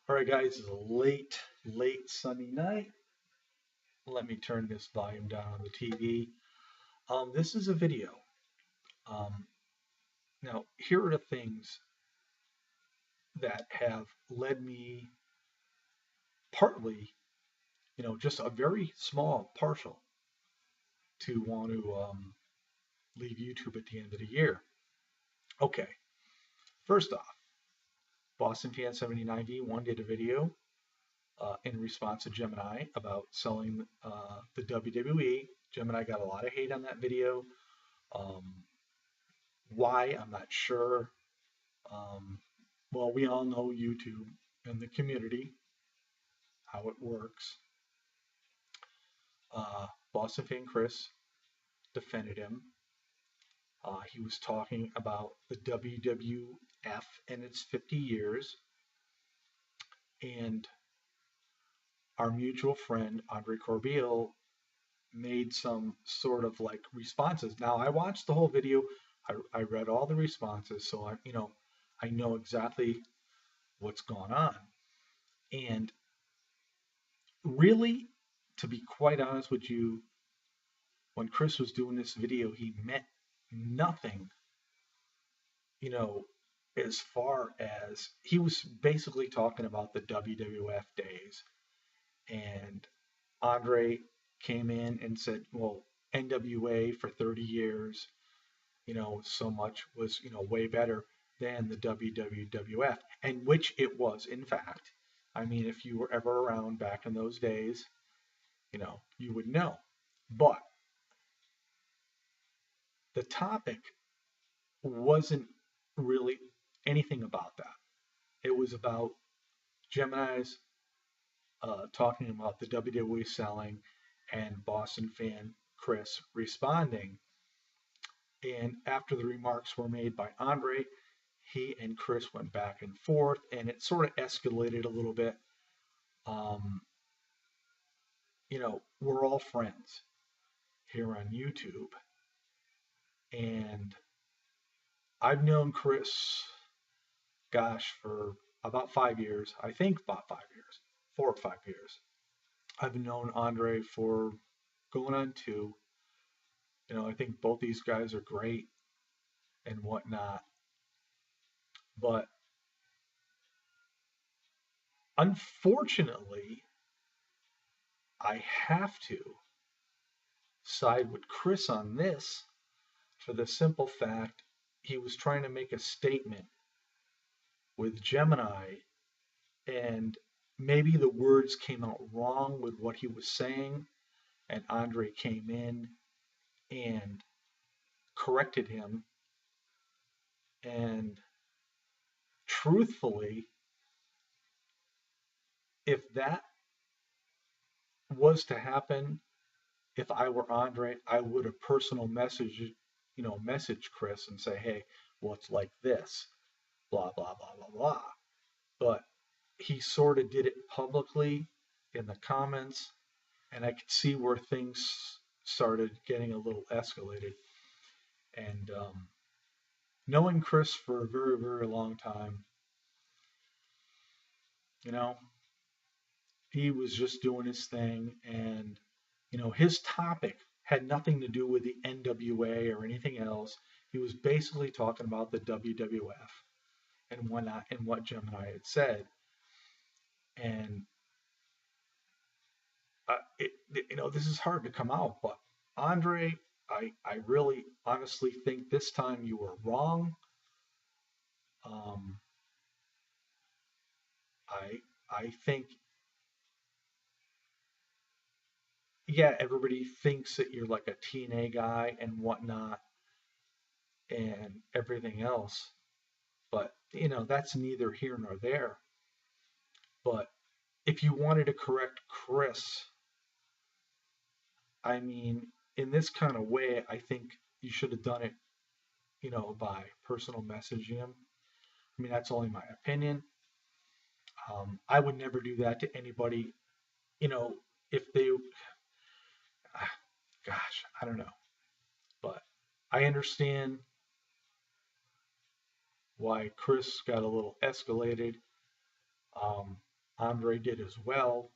All right, guys, it's a late Sunday night. Let me turn this volume down on the TV. This is a video. Um, Now, here are the things that have led me partly, just a very small partial to want to leave YouTube at the end of the year. Okay, first off, Bostonfan79V1 did a video in response to Gemini about selling the WWE. Gemini got a lot of hate on that video. Um, Why? I'm not sure. Um, well, we all know YouTube and the community, how it works. Boston fan Chris defended him. He was talking about the WWF and its 50 years. And our mutual friend, Andre Corbeil, made some sort of like responses. Now, I watched the whole video. I read all the responses, so I know exactly what's going on. And really, to be quite honest with you, when Chris was doing this video, he meant nothing, you know, as far as he was basically talking about the WWF days. And Andre came in and said, well, NWA for 30 years, so much was, way better than the WWF, and which it was, in fact. I mean, if you were ever around back in those days, you would know. But the topic wasn't really anything about that. It was about Gemini's talking about the WWE selling and Boston fan Chris responding. And after the remarks were made by Andre, he and Chris went back and forth, and it sort of escalated a little bit. We're all friends here on YouTube, and I've known Chris, gosh, for about 5 years. I think about 5 years, 4 or 5 years. I've known Andre for going on 2. I think both these guys are great and whatnot. But unfortunately, I have to side with Chris on this for the simple fact he was trying to make a statement with Gemini, and maybe the words came out wrong with what he was saying, and Andre came in and corrected him. And truthfully, if that was to happen, if I were Andre, I would have personal messaged Chris and say, hey, well, it's like this, blah, blah, blah, blah, blah. But he sort of did it publicly in the comments, and I could see where things started getting a little escalated. And knowing Chris for a very, very long time, he was just doing his thing, and his topic had nothing to do with the NWA or anything else. He was basically talking about the WWF and whatnot and what Gemini had said. And this is hard to come out, but Andre, I really honestly think this time you were wrong. I think, yeah, everybody thinks that you're like a TNA guy and whatnot and everything else, but that's neither here nor there. But if you wanted to correct Chris, I mean, in this kind of way, I think you should have done it, by personal messaging him. I mean, that's only my opinion. I would never do that to anybody, if they, gosh, I don't know. But I understand why Chris got a little escalated. Andre did as well.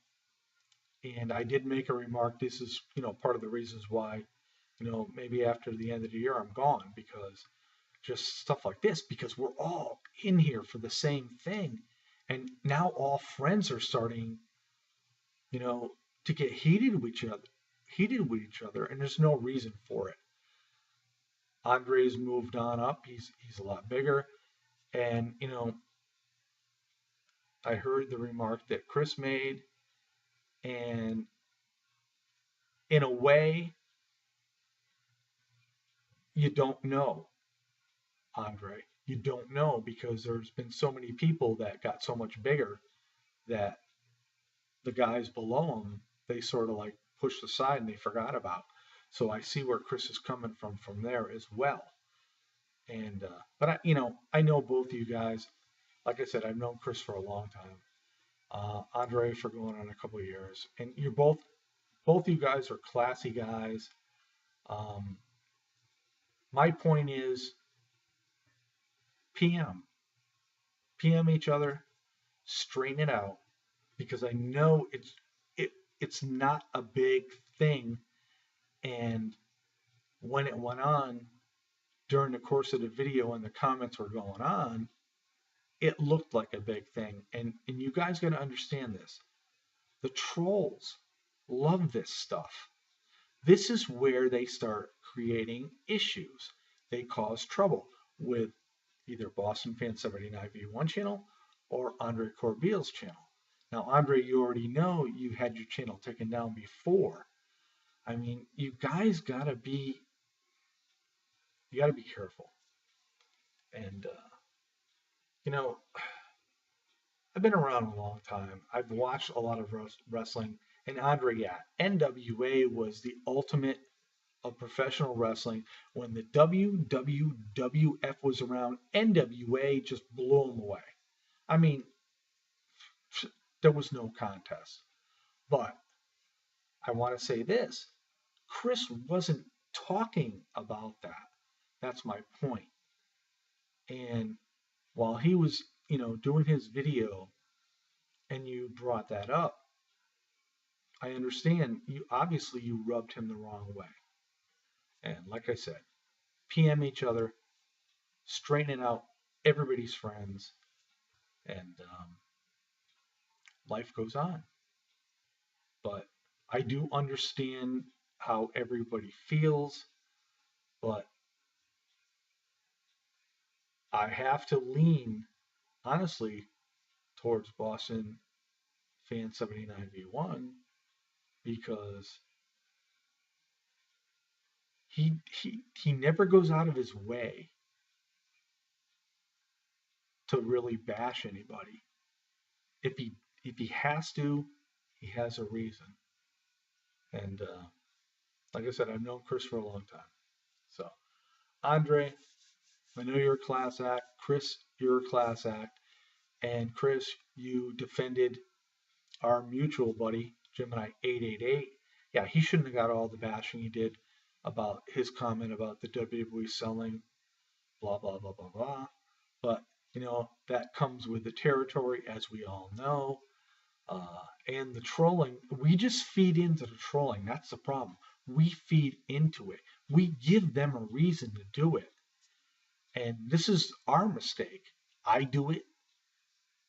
And I did make a remark. This is, part of the reasons why, maybe after the end of the year I'm gone, because just stuff like this, because we're all in here for the same thing. And now all friends are starting, you know, to get heated with each other, and there's no reason for it. Andre's moved on up. He's a lot bigger. And, I heard the remark that Chris made, and in a way, you don't know, Andre. You don't know because there's been so many people that got so much bigger that the guys below them, they sort of like pushed aside and they forgot about. So I see where Chris is coming from there as well. And but I know both of you guys. Like I said, I've known Chris for a long time. Andre for going on a couple of years, and you're both you guys are classy guys. Um, my point is PM PM each other, straighten it out, because I know it's not a big thing. And when it went on during the course of the video and the comments were going on, it looked like a big thing. And you guys got to understand this. The trolls love this stuff. This is where they start creating issues. They cause trouble with either Boston Fan 79V1 channel or Andre Corbeil's channel. Now, Andre, you already know you had your channel taken down before. I mean, you gotta be careful. And you know, I've been around a long time. I've watched a lot of wrestling. And Andre, yeah, NWA was the ultimate of professional wrestling. When the WWF was around, NWA just blew them away. I mean, there was no contest. But I want to say this: Chris wasn't talking about that. That's my point. And while he was, doing his video and you brought that up, I understand you rubbed him the wrong way. And like I said, PM each other, straighten it out. Everybody's friends, and life goes on. But I do understand how everybody feels, but I have to lean, honestly, towards Boston Fan 79V1, because he never goes out of his way to really bash anybody. If he has to, he has a reason. And like I said, I've known Chris for a long time. So, Andre, I know you're a class act. Chris, you're a class act. And Chris, you defended our mutual buddy, Gemini 888. Yeah, he shouldn't have got all the bashing he did about his comment about the WWE selling, blah, blah, blah, blah, blah. But, that comes with the territory, as we all know. And the trolling, we just feed into the trolling. That's the problem. We feed into it. We give them a reason to do it. And this is our mistake. I do it.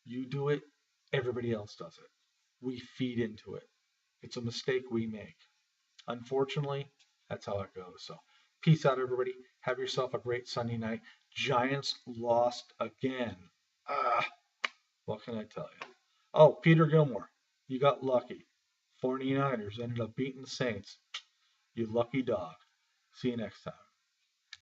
You do it. Everybody else does it. We feed into it. It's a mistake we make. Unfortunately, that's how it goes. So, peace out, everybody. Have yourself a great Sunday night. Giants lost again. What can I tell you? Oh, Peter Gilmore, you got lucky. 49ers ended up beating the Saints. You lucky dog. See you next time.